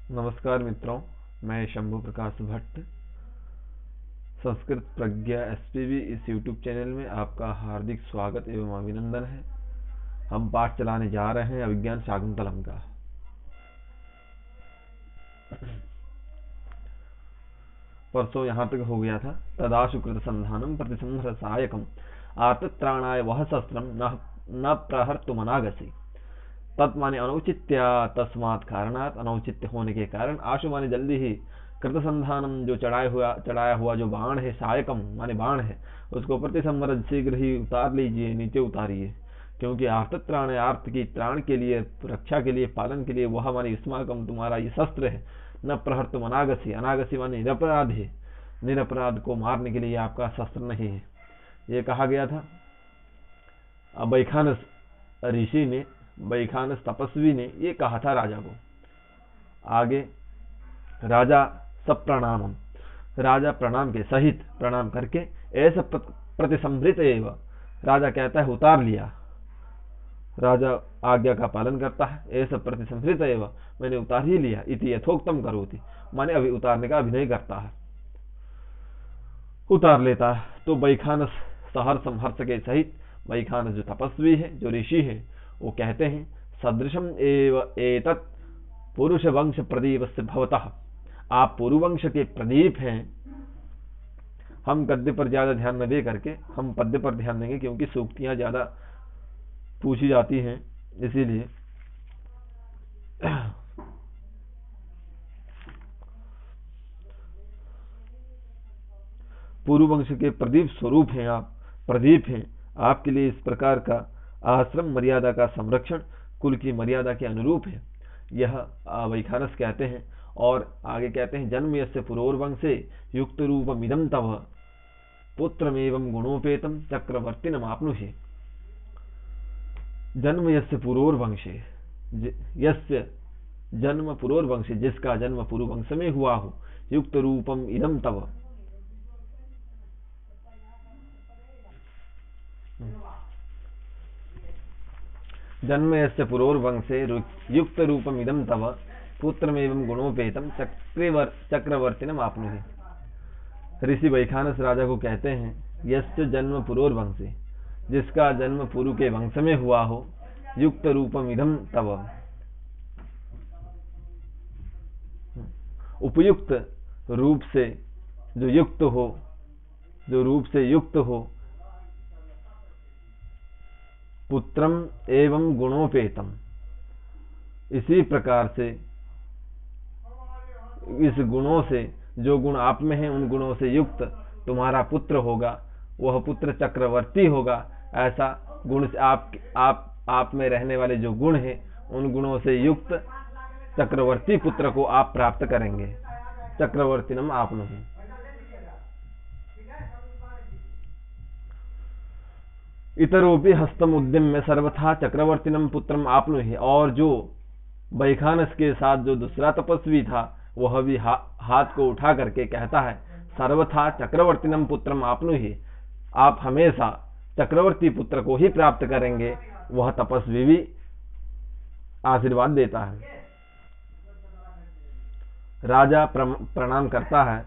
नमस्कार मित्रों, मैं शंभु प्रकाश भट्ट। संस्कृत प्रज्ञा एसपीवी इस यूट्यूब चैनल में आपका हार्दिक स्वागत एवं अभिनंदन है। हम पाठ चलाने जा रहे हैं अभिज्ञान शाकुंतलम का। परसों यहाँ तक हो गया था। तदाशु कृत संधानम प्रतिसंहर सहायकम आर्तत्राणाय वह शस्त्रम न प्रहर्तुमनागसी। तत् माने अनौचित्या, तस्मात् कारणात, अनौचित्य होने के कारण, आशु माने जल्दी ही, कृतसंधानम जो चढ़ाया हुआ जो बाण है, सहायकम माने बाण है, उसको प्रतिसंवर शीघ्र ही उतार लीजिए, नीचे उतारिए। क्योंकि आर्तत्राण, आर्त की त्राण के लिए, रक्षा के लिए, पालन के लिए, वह माने युष्माकम तुम्हारा ये शस्त्र है। न प्रहर्तुम अनागसी, अनागसी माने निरपराध है, निरपराध को मारने के लिए आपका शस्त्र नहीं है, ये कहा गया था। अब बैखानस ऋषि ने, बैखानस तपस्वी ने ये कहा था राजा को। आगे राजा सब प्रणामम, राजा प्रणाम के सहित, प्रणाम करके, ऐसा प्रतिसंभृत एवं, राजा कहता है उतार लिया, राजा आज्ञा का पालन करता है। ऐसा प्रतिसंभृत एवं, मैंने उतार ही लिया, इति यथोक्तम करोति, माने अभी उतारने का अभिनय करता है, उतार लेता है। तो बैखानस सहर्षम, हर्ष के सहित, बैखानस जो तपस्वी है, जो ऋषि है, वो कहते हैं सदृशम एव एतत् पुरुष वंश प्रदीप से भवतः, आप पुरुवंश के प्रदीप हैं। हम गद्य पर ज्यादा ध्यान न दे करके हम पद्य पर ध्यान देंगे, क्योंकि सूक्तियां ज्यादा पूछी जाती हैं, इसीलिए। पुरुवंश के प्रदीप स्वरूप हैं आप, प्रदीप हैं। आपके लिए इस प्रकार का आश्रम मर्यादा का संरक्षण कुल की मर्यादा के अनुरूप है, यह वैखानस कहते हैं। और आगे कहते हैं जन्म यस्य पुरोर्वंशे युक्त रूपमिदं तव पुत्रमेवं गुणोपेतम चक्रवर्तिनम आपनुहि। जन्म यस्य पुरोर्वंशे, यस्य जन्म पुरोर्वंशे, जिसका जन्म पुरुवंश में हुआ हो, युक्त रूपम इदम तव, जन्म यस्य पुरोर्वंशे युक्त रूपम इदम तव पुत्रमेवं गुणोपेतम चक्रवर्तिनम आपनुहि। ऋषि वैखानस राजा को कहते हैं यस्य जन्म पुरोर्वंशे, जिसका जन्म पुरु के वंश में हुआ हो, युक्त रूपम इदम तव, उपयुक्त रूप से जो युक्त हो, जो रूप से युक्त हो, पुत्रम एवं गुणोपेतम, इसी प्रकार से, इस गुणों से, जो गुण आप में हैं उन गुणों से युक्त तुम्हारा पुत्र होगा, वह पुत्र चक्रवर्ती होगा। ऐसा गुण से आप में रहने वाले जो गुण हैं, उन गुणों से युक्त चक्रवर्ती पुत्र को आप प्राप्त करेंगे। चक्रवर्तिनम आपनुहि। इतरोपि हस्तम उद्यम्य सर्वथा चक्रवर्तिनम पुत्रम आपनुहि। और जो बैखानस के साथ जो दूसरा तपस्वी था, वह भी हाथ को उठा करके कहता है सर्वथा चक्रवर्तिनम पुत्रम आपनुहि, आप हमेशा चक्रवर्ती पुत्र को ही प्राप्त करेंगे। वह तपस्वी भी आशीर्वाद देता है। राजा प्रणाम करता है,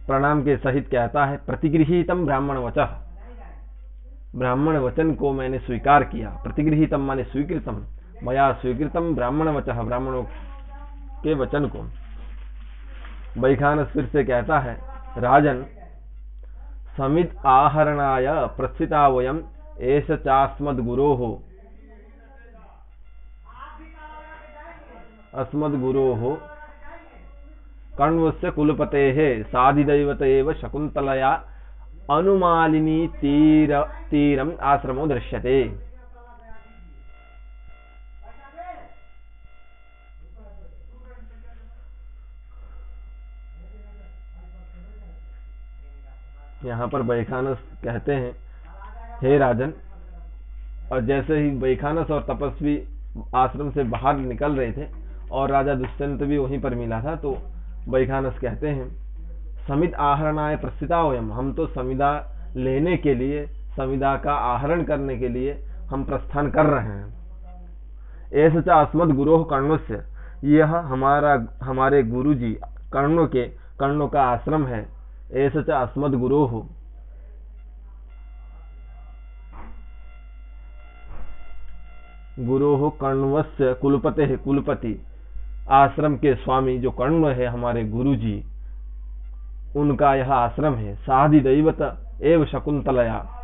प्रणाम के सहित कहता है प्रतिगृहीतम ब्राह्मण वचः, ब्राह्मण वचन को मैंने स्वीकार किया। प्रतिगृहीतम माने स्वीकृतम, मया स्वीकृतम ब्राह्मण वचः, ब्राह्मणों के वचन को। बैखानस फिर से कहता है राजन समित आहरणाय प्रस्थिता वयम एष चास्मद् गुरोः, अस्मद् गुरोः कण्वस्य कुलपतेः साधिदैवत एव शकुन्तलया अनुमालिनी तीरम आश्रमो दृश्यते। यहाँ पर बैखानस कहते हैं हे राजन, और जैसे ही बैखानस और तपस्वी आश्रम से बाहर निकल रहे थे और राजा दुष्यंत भी वहीं पर मिला था, तो बैखानस कहते हैं समित आहरणाय प्रस्थिता वयम, हम तो समिधा लेने के लिए, समिधा का आहरण करने के लिए हम प्रस्थान कर रहे हैं। ऐसा अस्मद् गुरोः कर्णस्य, यह हमारे गुरुजी कर्णों का आश्रम है। ऐसा च अस्मद् गुरोः। गुरोः कर्णवस्य कुलपतेः। कुलपति आश्रम के स्वामी जो कर्ण है हमारे गुरुजी, उनका यह आश्रम है। साधिदैवत एव शकुंतलया।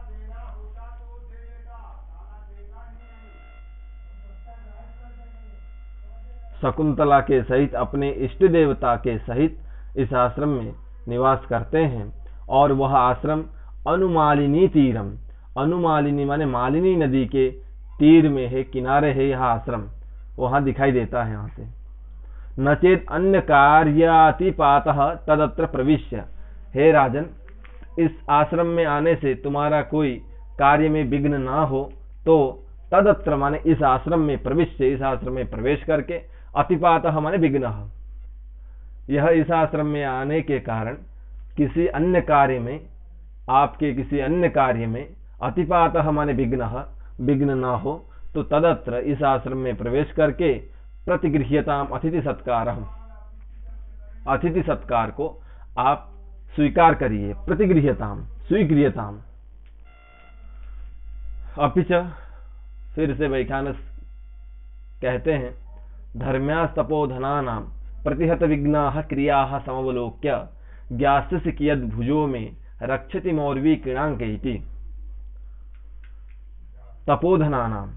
शकुंतला के सहित, अपने इष्ट देवता के सहित इस आश्रम में निवास करते हैं। और वह आश्रम अनुमालिनी तीरम, अनुमालिनी माने मालिनी नदी के तीर में है, किनारे है यह आश्रम, वहां दिखाई देता है यहाँ से। नचेत अन्य कार्यातिपातः तदत्र प्रविश्य। हे राजन, इस आश्रम में आने से तुम्हारा कोई कार्य में विघ्न ना हो तो तदत्र माने इस आश्रम में प्रविश्य, इस आश्रम में प्रवेश करके, अतिपातः माने विघ्न, यह इस आश्रम में आने के कारण किसी अन्य कार्य में, आपके किसी अन्य कार्य में, अतिपातः माने विघ्न ना हो तो तदत्र इस आश्रम में प्रवेश करके प्रतिगृह्यताम अतिथि सत्कारम, अतिथि सत्कार को आप स्वीकार करिए। प्रतिगृह्यताम स्वीक्रियताम। अपिच फिर से वैखानस कहते हैं, धर्म्यास्तपोधनानां प्रतिहत विघ्नाः क्रियाः समवलोक्य ज्ञास्यसि कियद् भुजो में रक्षति मौर्वी क्रीणांके इति। तपोधनानां,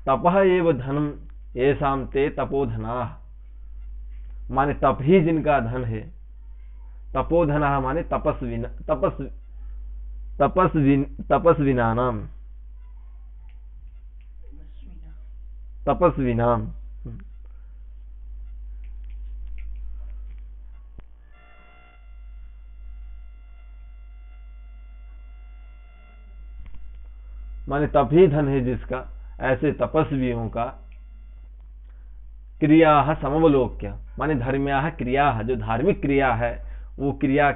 तपः एव धनम येषां ते तपोधनाः, माने तप ही जिनका धन है। तपोधनाः माने तपस्विनानां, तपस्विनाम। माने तप ही धन है जिसका, ऐसे तपस्वियों का। क्रिया समवलोक्य माने धर्म्याः क्रिया, जो धार्मिक क्रिया है वो क्रिया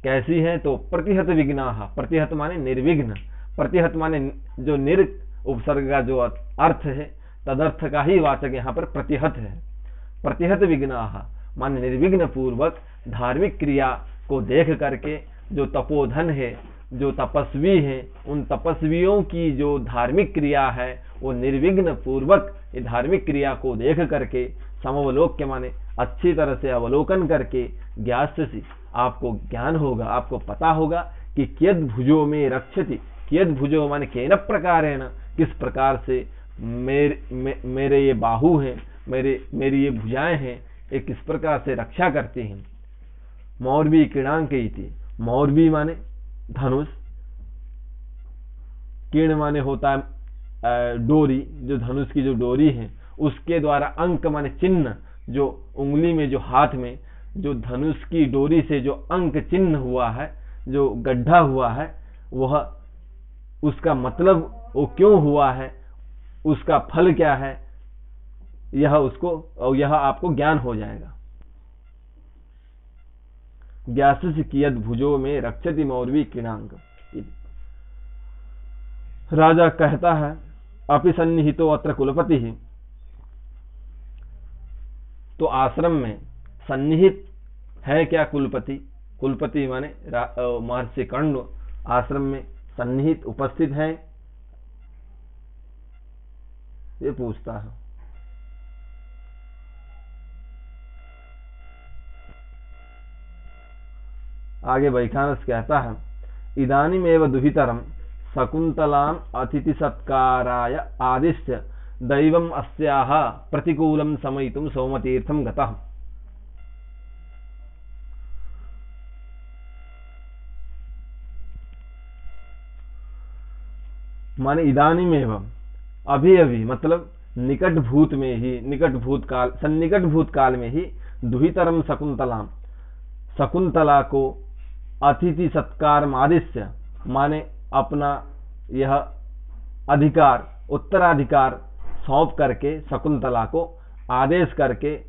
कैसी है तो प्रतिहत विघ्नाः, प्रतिहत माने निर्विघ्न, प्रतिहत माने जो निर उपसर्ग का जो अर्थ है तदर्थ का ही वाचक यहाँ पर प्रतिहत है। प्रतिहत विघ्नाः माने निर्विघ्न पूर्वक धार्मिक क्रिया को देख करके जो तपोधन है, जो तपस्वी है, उन तपस्वियों की जो धार्मिक क्रिया है वो निर्विघ्न पूर्वक ये धार्मिक क्रिया को देख करके, समवलोक्य माने अच्छी तरह से अवलोकन करके, ज्ञास्यसि आपको ज्ञान होगा, आपको पता होगा कि कियद् भुजो में रक्षति, कियद् भुजो माने केन प्रकारेण, किस प्रकार से मेरे ये बाहु हैं, मेरी ये भुजाएं हैं, ये किस प्रकार से रक्षा करती हैं। मौर्वी क्रीणांके इति, मौर्वी माने धनुष, किर्ण माने होता है डोरी, जो धनुष की जो डोरी है उसके द्वारा, अंक माने चिन्ह, जो उंगली में, जो हाथ में, जो धनुष की डोरी से जो अंक चिन्ह हुआ है, जो गड्ढा हुआ है, वह उसका मतलब वो क्यों हुआ है, उसका फल क्या है, यह आपको ज्ञान हो जाएगा। ज्ञास्यसि कियद् भुजो में रक्षति मौर्वी क्रीणांक। राजा कहता है, अपि सन्निहितो अत्र कुलपति ही, तो आश्रम में सन्निहित है क्या कुलपति। कुलपति माने महर्षि कर्ण आश्रम में सन्निहित उपस्थित है, ये पूछता है। आगे वैखानस कहता है, इदानीमेव दुहितरम शकुंतलाम अतिथि सत्काराय आदिश्य दैवम अस्याः प्रतिकूलम समयितुम सोमतीर्थम गतः। माने इदानीमेव, अभी अभी, मतलब निकट भूत में ही, निकट भूतकाल, सन्निकट भूतकाल में ही, दुहितरम शकुंतलाम, शकुंतला को अतिथि सत्कार आदिश्य माने अपना यह अधिकार, उत्तराधिकार सौंप करके, शकुंतला को आदेश करके,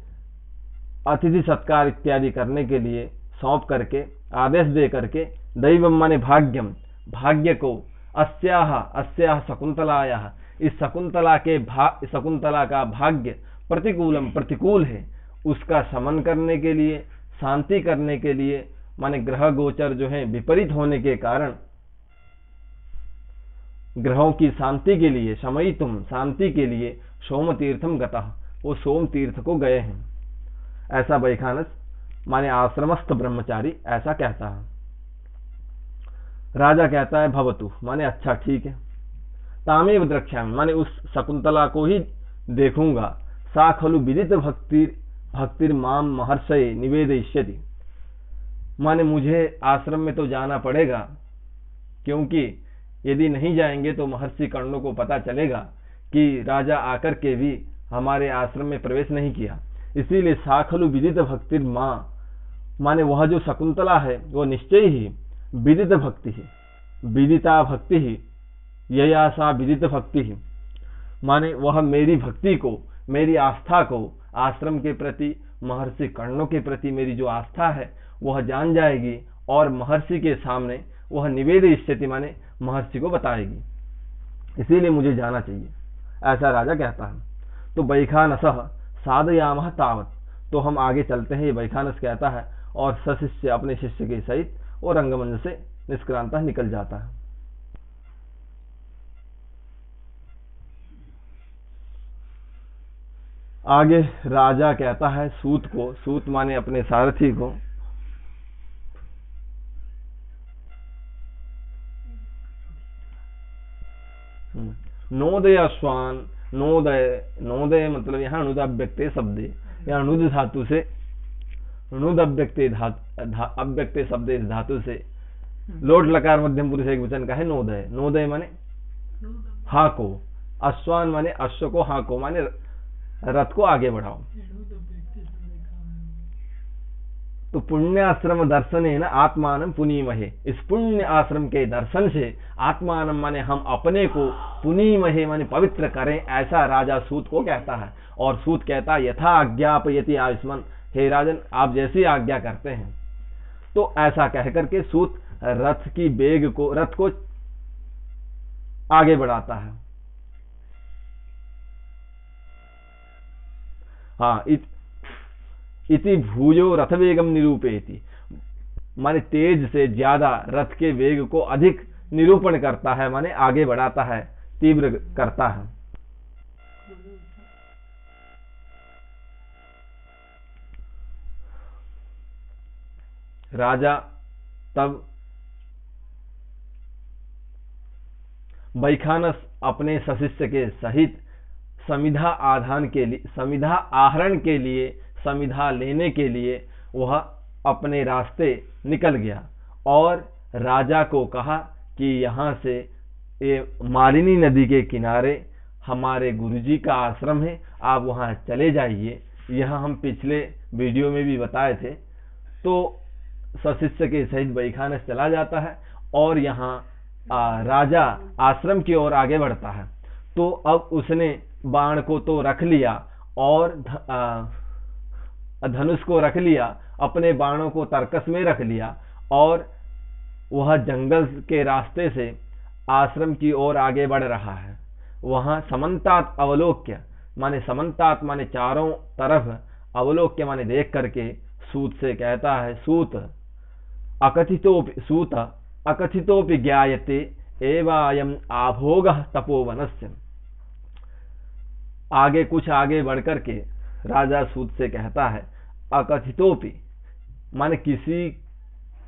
अतिथि सत्कार इत्यादि करने के लिए सौंप करके, आदेश दे करके, दैवम माने भाग्यम, भाग्य को, अस्याः शकुंतलायाः, इस शकुंतला का भाग्य, प्रतिकूलम प्रतिकूल है, उसका शमन करने के लिए, शांति करने के लिए, माने ग्रह गोचर जो है विपरीत होने के कारण ग्रहों की शांति के लिए, शमयितुम शांति के लिए, सोम तीर्थम गतः, वो सोम तीर्थ को गए हैं। ऐसा वैखानस माने आश्रमस्थ ब्रह्मचारी ऐसा कहता है। राजा कहता है भवतु, माने अच्छा ठीक है। तामेव द्रक्ष्यामि, माने उस शकुंतला को ही देखूंगा। सा खलु विदित भक्तिर माम महर्षये निवेदयिष्यति, माने मुझे आश्रम में तो जाना पड़ेगा, क्योंकि यदि नहीं जाएंगे तो महर्षि कर्णों को पता चलेगा कि राजा आकर के भी हमारे आश्रम में प्रवेश नहीं किया। इसीलिए साखलु विदित भक्तिर मां, माने वह जो शकुंतला है वो निश्चय ही विदित भक्ति है, विदिता भक्ति ही, यया सा विदित भक्ति ही, माने वह मेरी भक्ति को, मेरी आस्था को, आश्रम के प्रति, महर्षि कर्णों के प्रति मेरी जो आस्था है वह जान जाएगी और महर्षि के सामने वह निवेद स्थिति माने महर्षि को बताएगी। इसीलिए मुझे जाना चाहिए, ऐसा राजा कहता है। तो वैखानसः साधयामः तावत्, तो हम आगे चलते हैं, ये वैखानस कहता है और सशिष्य अपने शिष्य के सहित वो रंगमंच से निष्क्रांत निकल जाता है। आगे राजा कहता है सूत को, सूत माने अपने सारथी को, नोदय अश्वान, नोदय, नोदय मतलब यहाँ अनुद अव्यक्ते शब्दे, यहाँ अनुद धातु से, अनुद अव्यक्ते अव्यक्ते शब्दे धातु से लोट लकार मध्यम पुरुष एक वचन का है नोदय। नोदय माने हाको, अश्वान माने अश्व को, हाको माने रथ को आगे बढ़ाओ। तो पुण्य आश्रम दर्शन है ना आत्मान पुनीमहे, इस पुण्य आश्रम के दर्शन से आत्मान माने हम अपने को पुनीमहे माने पवित्र करें, ऐसा राजा सूत को कहता है। और सूत कहता है यथा आज्ञापयति आयुष्मान, हे राजन आप जैसी आज्ञा करते हैं। तो ऐसा कह करके सूत रथ की वेग को, रथ को आगे बढ़ाता है। हाँ, इति भूयो रथ वेगम निरूपयति, माने तेज से ज्यादा रथ के वेग को अधिक निरूपण करता है, माने आगे बढ़ाता है, तीव्र करता है। राजा तब वैखानस अपने सशिष्य के सहित समिधा आधान के लिए, समिधा आहरण के लिए, समिधा लेने के लिए वह अपने रास्ते निकल गया और राजा को कहा कि यहाँ से ये मालिनी नदी के किनारे हमारे गुरुजी का आश्रम है, आप वहाँ चले जाइए। यह हम पिछले वीडियो में भी बताए थे। तो सशिष्य के सहित वैखानस चला जाता है और यहाँ राजा आश्रम की ओर आगे बढ़ता है। तो अब उसने बाण को तो रख लिया और धनुष को रख लिया, अपने बाणों को तर्कस में रख लिया और वह जंगल के रास्ते से आश्रम की ओर आगे बढ़ रहा है। वहां समन्तात अवलोक्य, माने समन्तात माने चारों तरफ, अवलोक्य माने देख करके सूत से कहता है, सूत अकथितोपि ज्ञायते एवायम आभोगः तपोवनस्य। आगे कुछ आगे बढ़कर के राजा सूत से कहता है अकथितोपि, माने किसी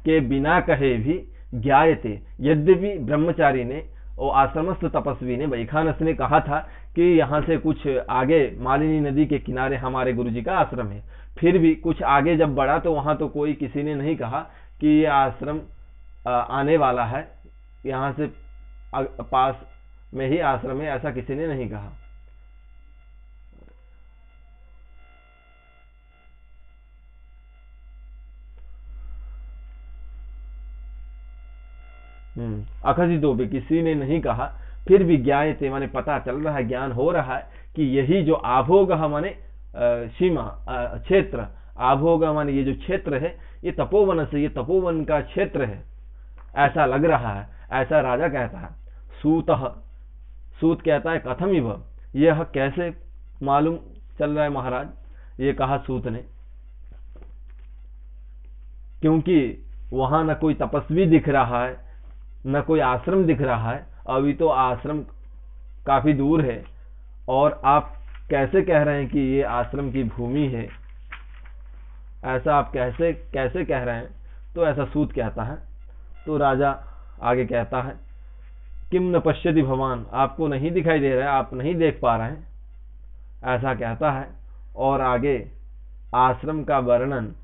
के बिना कहे भी, ज्ञायते, यद्यपि ब्रह्मचारी ने और आश्रमस्थ तपस्वी ने, वैखानस ने कहा था कि यहाँ से कुछ आगे मालिनी नदी के किनारे हमारे गुरुजी का आश्रम है, फिर भी कुछ आगे जब बढ़ा तो वहां तो कोई किसी ने नहीं कहा कि ये आश्रम आने वाला है, यहाँ से पास में ही आश्रम है, ऐसा किसी ने नहीं कहा। अखजितो भी, किसी ने नहीं कहा, फिर भी ज्ञायते माने पता चल रहा है, ज्ञान हो रहा है कि यही जो आभोग माने सीमा क्षेत्र, आभोग माने ये जो क्षेत्र है ये तपोवन से, ये तपोवन का क्षेत्र है, ऐसा लग रहा है, ऐसा राजा कहता है। सूत कहता है कथम इव, यह कैसे मालूम चल रहा है महाराज, ये कहा सूत ने, क्योंकि वहां न कोई तपस्वी दिख रहा है, न कोई आश्रम दिख रहा है। अभी तो आश्रम काफी दूर है, और आप कैसे कह रहे हैं कि ये आश्रम की भूमि है? ऐसा आप कैसे कैसे कह रहे हैं? तो ऐसा सूत कहता है। तो राजा आगे कहता है, किम न पश्यति भवान, आपको नहीं दिखाई दे रहा है, आप नहीं देख पा रहे हैं, ऐसा कहता है। और आगे आश्रम का वर्णन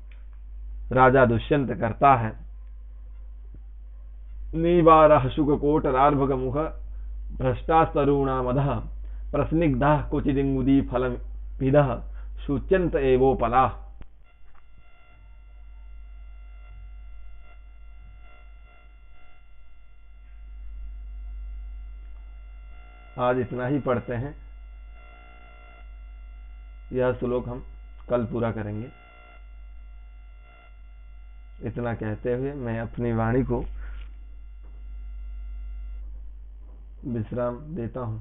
राजा दुष्यंत करता है। निवारः शुककोटरार्भक मुख भ्रष्टास्तरूणामधः प्रस्निग्धः कुचिदिङ्गुदी फलमिदः शुच्यन्त एवोपलाः। आज इतना ही पढ़ते हैं, यह श्लोक हम कल पूरा करेंगे। इतना कहते हुए मैं अपनी वाणी को विश्राम देता हूं।